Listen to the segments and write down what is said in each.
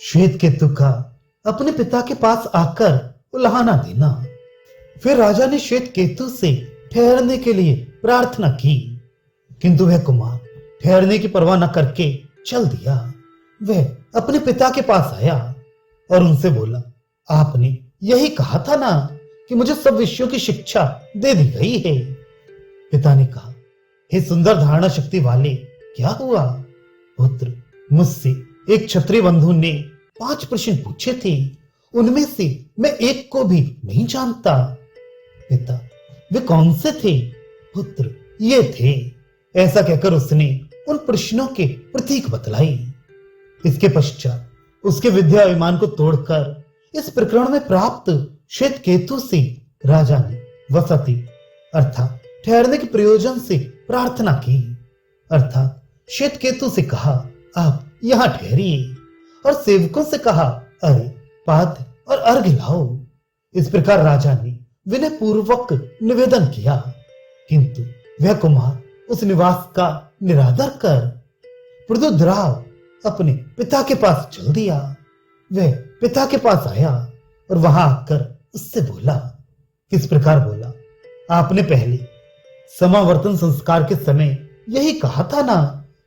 श्वेत केतु का अपने पिता के पास आकर उल्हाना देना। फिर राजा ने श्वेत केतु से ठहरने के लिए प्रार्थना की, किंतु वह कुमार ठहरने की परवाह न करके चल दिया। वह अपने पिता के पास आया और उनसे बोला, आपने यही कहा था ना कि मुझे सब विषयों की शिक्षा दे दी गई है। पिता ने कहा, हे सुंदर धारणा शक्ति वाले, क्या हुआ? पुत्र, मुझसे एक क्षत्रिय बंधु ने 5 प्रश्न पूछे थे, उनमें से मैं एक को भी नहीं जानता। पिता, वे कौन से थे? पुत्र, ये थे। ऐसा कहकर उसने उन प्रश्नों के प्रतीक बतलाई। इसके पश्चात उसके विद्या अभिमान को तोड़कर इस प्रकरण में प्राप्त श्वेत केतु से राजा ने वसति अर्थात ठहरने के प्रयोजन से प्रार्थना की। अर्थात श्वेत केतु से कहा, आप यहां ठहरिए, और सेवकों से कहा, अरे पाद्य और अर्घ्य लाओ। इस प्रकार राजा ने विनय पूर्वक निवेदन किया, किंतु वह कुमार उस निवास का निरादर कर प्रद्युद्राव अपने पिता के पास चल दिया। वह पिता के पास आया और वहां आकर उससे बोला। किस प्रकार बोला? आपने पहले समावर्तन संस्कार के समय यही कहा था ना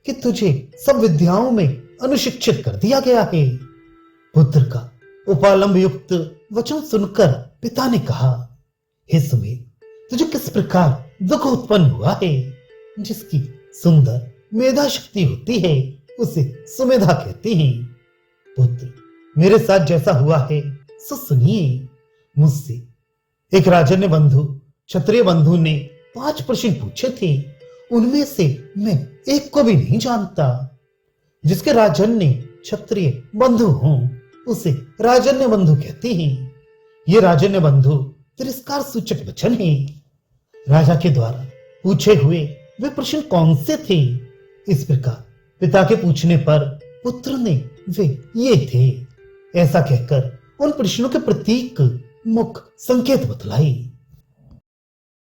कि तुझे सब विद्याओं में अनुशिक्षित कर दिया गया है। पुत्र का उपालंब युक्त वचन सुनकर पिता ने कहा, हे सुमेध, तुझे किस प्रकार दुख उत्पन्न हुआ है? जिसकी सुंदर मेधा शक्ति होती है उसे सुमेधा कहते हैं। पुत्र, मेरे साथ जैसा हुआ है सो सुनिए। मुझसे एक राजन्य बंधु क्षत्रिय बंधु ने 5 प्रश्न पूछे थे, उनमें से मैं एक को भी नहीं जानता। जिसके राजन्य क्षत्रिय बंधु हों उसे राजन्य बंधु कहते हैं। ये राजन्य बंधु तिरस्कार सूचक वचन है। राजा के द्वारा पूछे हुए वे प्रश्न कौन से थे? इस प्रकार पिता के पूछने पर पुत्र ने वे ये थे, ऐसा कहकर उन प्रश्नों के प्रतीक मुख संकेत बतलाई।